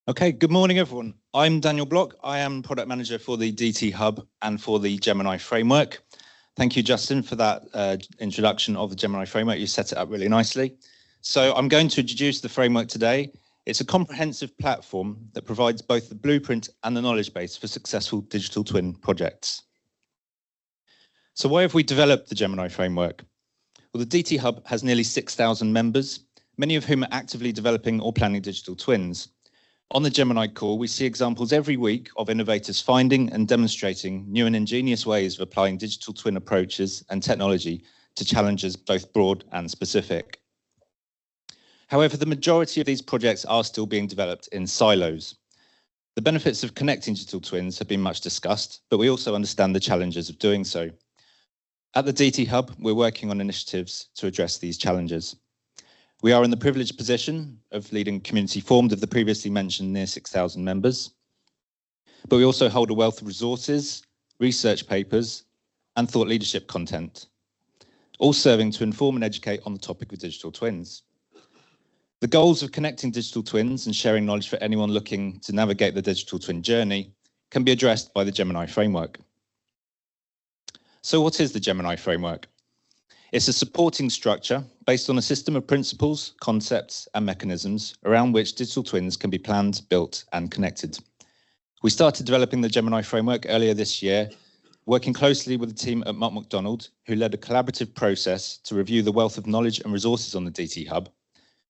Okay, good morning, everyone. I'm Daniel Block. I am product manager for the DT Hub and for the Gemini framework. Thank you, Justin, for that introduction of the Gemini framework. You set it up really nicely. So I'm going to introduce the framework today. It's a comprehensive platform that provides both the blueprint and the knowledge base for successful digital twin projects. So why have we developed the Gemini framework? Well, the DT Hub has nearly 6,000 members, many of whom are actively developing or planning digital twins. On the Gemini call, we see examples every week of innovators finding and demonstrating new and ingenious ways of applying digital twin approaches and technology to challenges both broad and specific. However, the majority of these projects are still being developed in silos. The benefits of connecting digital twins have been much discussed, but we also understand the challenges of doing so. At the DT Hub, we're working on initiatives to address these challenges. We are in the privileged position of leading a community formed of the previously mentioned near 6,000 members, but we also hold a wealth of resources, research papers, and thought leadership content, all serving to inform and educate on the topic of digital twins. The goals of connecting digital twins and sharing knowledge for anyone looking to navigate the digital twin journey can be addressed by the Gemini framework. So what is the Gemini framework? It's a supporting structure based on a system of principles, concepts, and mechanisms around which digital twins can be planned, built, and connected. We started developing the Gemini framework earlier this year, working closely with the team at Mott MacDonald, who led a collaborative process to review the wealth of knowledge and resources on the DT Hub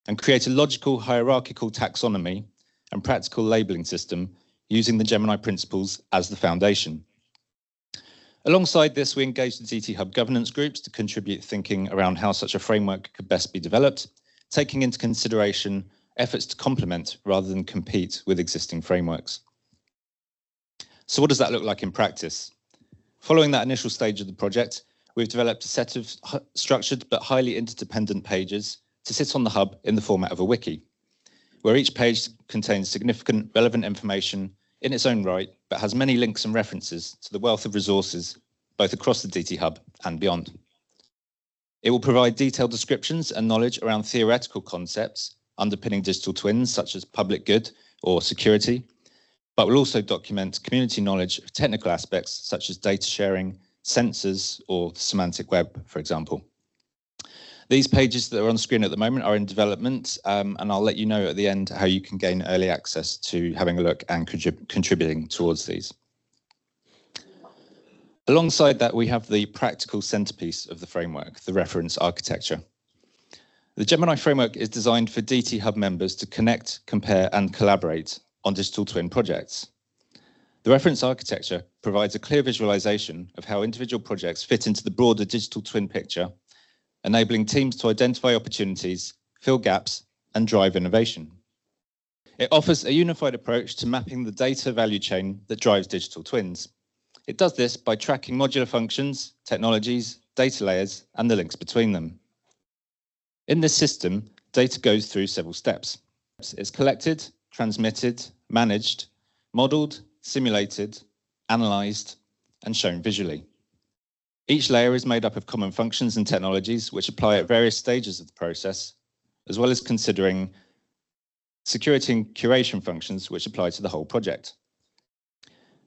and create a logical hierarchical taxonomy and practical labeling system using the Gemini principles as the foundation. Alongside this, we engaged the DT Hub governance groups to contribute thinking around how such a framework could best be developed, taking into consideration efforts to complement rather than compete with existing frameworks. So what does that look like in practice? Following that initial stage of the project, we've developed a set of structured but highly interdependent pages to sit on the Hub in the format of a wiki, where each page contains significant relevant information in its own right, but has many links and references to the wealth of resources, both across the DT Hub and beyond. It will provide detailed descriptions and knowledge around theoretical concepts underpinning digital twins, such as public good or security, but will also document community knowledge of technical aspects, such as data sharing, sensors, or the semantic web, for example. These pages that are on screen at the moment are in development, and I'll let you know at the end how you can gain early access to having a look and contributing towards these. Alongside that, we have the practical centerpiece of the framework, the reference architecture. The Gemini framework is designed for DT Hub members to connect, compare, and collaborate on digital twin projects. The reference architecture provides a clear visualization of how individual projects fit into the broader digital twin picture, enabling teams to identify opportunities, fill gaps, and drive innovation. It offers a unified approach to mapping the data value chain that drives digital twins. It does this by tracking modular functions, technologies, data layers, and the links between them. In this system, data goes through several steps. It's collected, transmitted, managed, modeled, simulated, analyzed, and shown visually. Each layer is made up of common functions and technologies which apply at various stages of the process, as well as considering security and curation functions which apply to the whole project.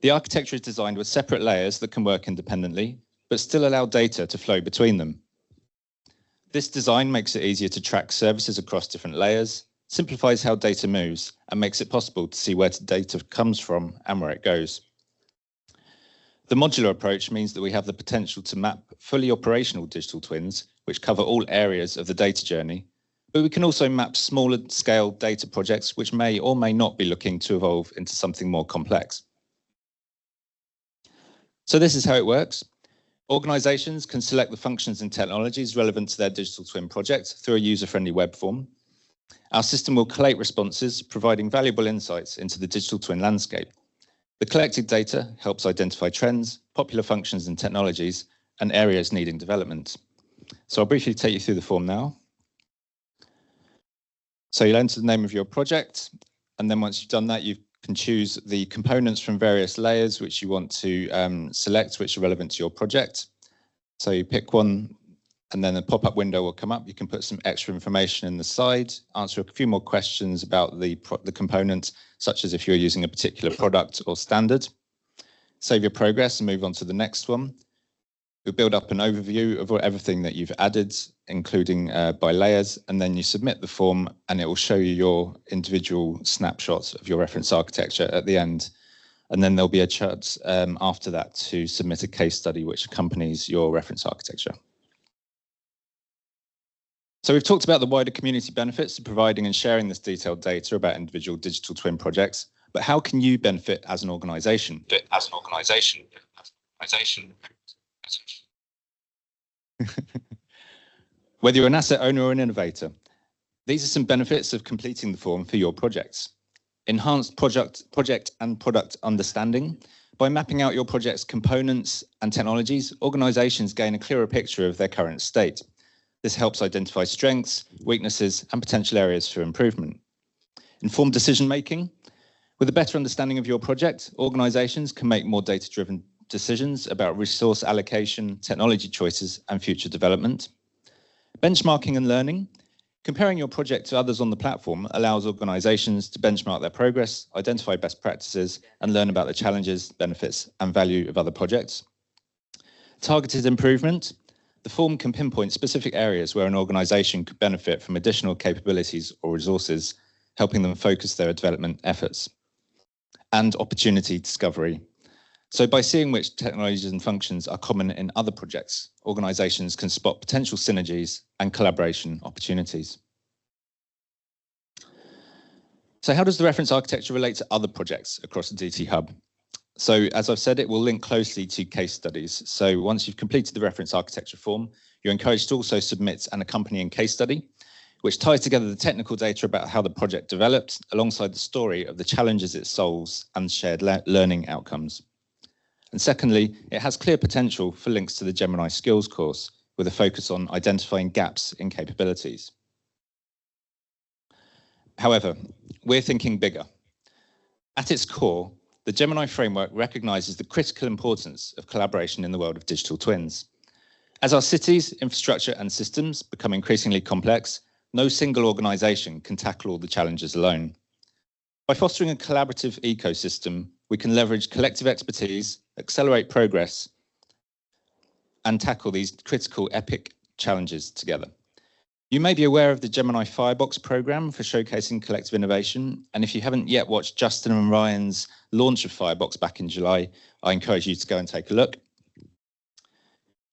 The architecture is designed with separate layers that can work independently, but still allow data to flow between them. This design makes it easier to track services across different layers, simplifies how data moves, and makes it possible to see where data comes from and where it goes. The modular approach means that we have the potential to map fully operational digital twins, which cover all areas of the data journey, but we can also map smaller scale data projects, which may or may not be looking to evolve into something more complex. So this is how it works. Organizations can select the functions and technologies relevant to their digital twin project through a user-friendly web form. Our system will collate responses, providing valuable insights into the digital twin landscape. The collected data helps identify trends, popular functions and technologies, and areas needing development. So I'll briefly take you through the form now. So you'll enter the name of your project, and then once you've done that, you can choose the components from various layers which you want to select, which are relevant to your project. So you pick one and then a pop-up window will come up. You can put some extra information in the side, answer a few more questions about the component, such as if you're using a particular product or standard. Save your progress and move on to the next one. You'll build up an overview of everything that you've added, including by layers, and then you submit the form and it will show you your individual snapshots of your reference architecture at the end. And then there'll be a chance after that to submit a case study which accompanies your reference architecture. So we've talked about the wider community benefits of providing and sharing this detailed data about individual digital twin projects, but how can you benefit as an organization? Whether you're an asset owner or an innovator, these are some benefits of completing the form for your projects. Enhanced project and product understanding. By mapping out your project's components and technologies, organizations gain a clearer picture of their current state. This helps identify strengths, weaknesses, and potential areas for improvement. Informed decision-making. With a better understanding of your project, organizations can make more data-driven decisions about resource allocation, technology choices, and future development. Benchmarking and learning. Comparing your project to others on the platform allows organizations to benchmark their progress, identify best practices, and learn about the challenges, benefits, and value of other projects. Targeted improvement. The form can pinpoint specific areas where an organization could benefit from additional capabilities or resources, helping them focus their development efforts. And opportunity discovery. So by seeing which technologies and functions are common in other projects, organizations can spot potential synergies and collaboration opportunities. So how does the reference architecture relate to other projects across the DT Hub? So as I've said, it will link closely to case studies. So once you've completed the reference architecture form, you're encouraged to also submit an accompanying case study, which ties together the technical data about how the project developed alongside the story of the challenges it solves and shared learning outcomes. And secondly, it has clear potential for links to the Gemini skills course with a focus on identifying gaps in capabilities. However, we're thinking bigger. At its core, the Gemini framework recognizes the critical importance of collaboration in the world of digital twins. As our cities, infrastructure, and systems become increasingly complex, no single organization can tackle all the challenges alone. By fostering a collaborative ecosystem, we can leverage collective expertise, accelerate progress, and tackle these critical epic challenges together. You may be aware of the Gemini Firebox program for showcasing collective innovation. And if you haven't yet watched Justin and Ryan's launch of Firebox back in July, I encourage you to go and take a look.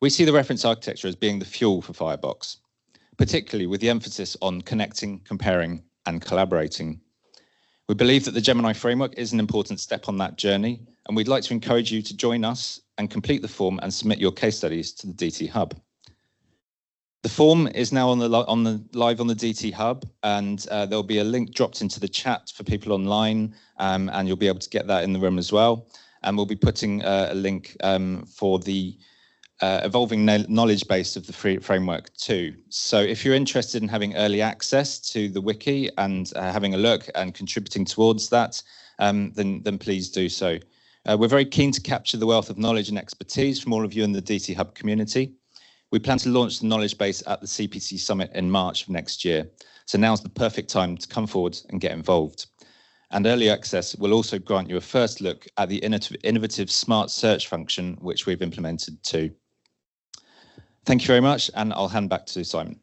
We see the reference architecture as being the fuel for Firebox, particularly with the emphasis on connecting, comparing, and collaborating. We believe that the Gemini framework is an important step on that journey, and we'd like to encourage you to join us and complete the form and submit your case studies to the DT Hub. The form is now live on the DT Hub, and there'll be a link dropped into the chat for people online, and you'll be able to get that in the room as well. And we'll be putting a link for the evolving knowledge base of the framework too. So if you're interested in having early access to the wiki and having a look and contributing towards that, then please do so. We're very keen to capture the wealth of knowledge and expertise from all of you in the DT Hub community. We plan to launch the knowledge base at the CPC Summit in March of next year. So now's the perfect time to come forward and get involved. And early access will also grant you a first look at the innovative smart search function, which we've implemented too. Thank you very much, and I'll hand back to Simon.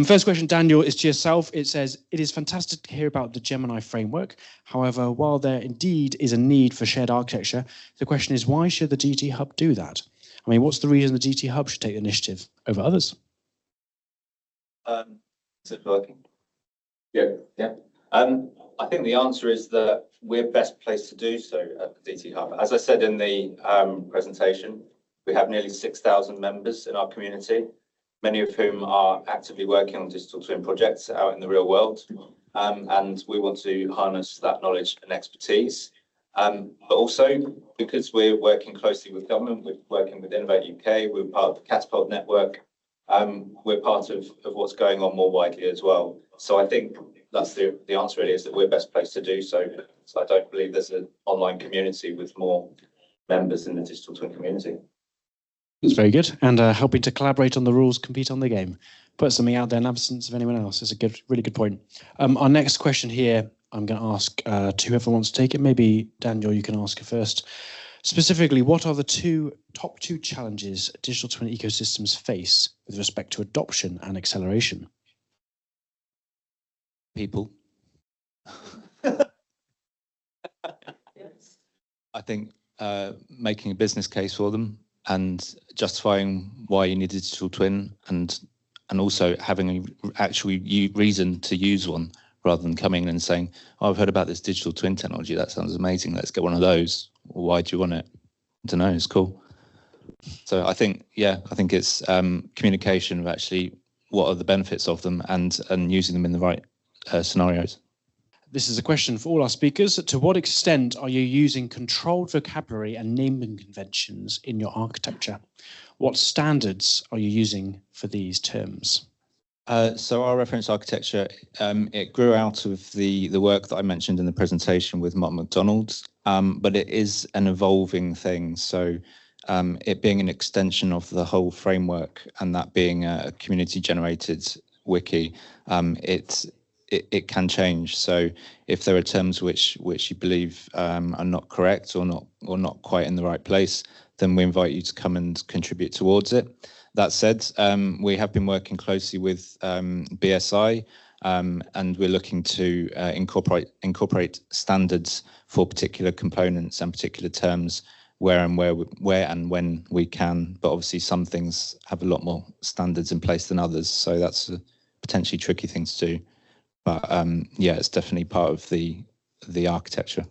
First question, Daniel, is to yourself. It says, it is fantastic to hear about the Gemini framework. However, while there indeed is a need for shared architecture, the question is, why should the DT Hub do that? I mean, what's the reason the DT Hub should take the initiative over others? Is it working? Yeah. I think the answer is that we're best placed to do so at the DT Hub. As I said in the presentation, we have nearly 6,000 members in our community, many of whom are actively working on digital twin projects out in the real world. And we want to harness that knowledge and expertise. But also, because we're working closely with government, we're working with Innovate UK, we're part of the Catapult network, we're part of what's going on more widely as well. So I think that's the answer really, is that we're best placed to do so. So I don't believe there's an online community with more members in the digital twin community. That's very good. And helping to collaborate on the rules, compete on the game. Put something out there in absence of anyone else is a really good point. Our next question here, I'm going to ask to whoever wants to take it. Maybe Daniel, you can ask it first. Specifically, what are the top two challenges digital twin ecosystems face with respect to adoption and acceleration? People. I think making a business case for them and justifying why you need a digital twin, and also having an actual reason to use one, rather than coming in and saying, oh, I've heard about this digital twin technology, that sounds amazing, let's get one of those. Well, why do you want it? I don't know, it's cool. So I think it's communication of actually what are the benefits of them, and using them in the right scenarios. This is a question for all our speakers. To what extent are you using controlled vocabulary and naming conventions in your architecture? What standards are you using for these terms? So our reference architecture, it grew out of the work that I mentioned in the presentation with Mark McDonald's, but it is an evolving thing. So it being an extension of the whole framework, and that being a community-generated wiki, it can change. So if there are terms which you believe are not correct or not quite in the right place, then we invite you to come and contribute towards it. That said, we have been working closely with BSI, and we're looking to incorporate standards for particular components and particular terms where and when we can. But obviously, some things have a lot more standards in place than others, so that's a potentially tricky thing to do. But yeah, it's definitely part of the architecture.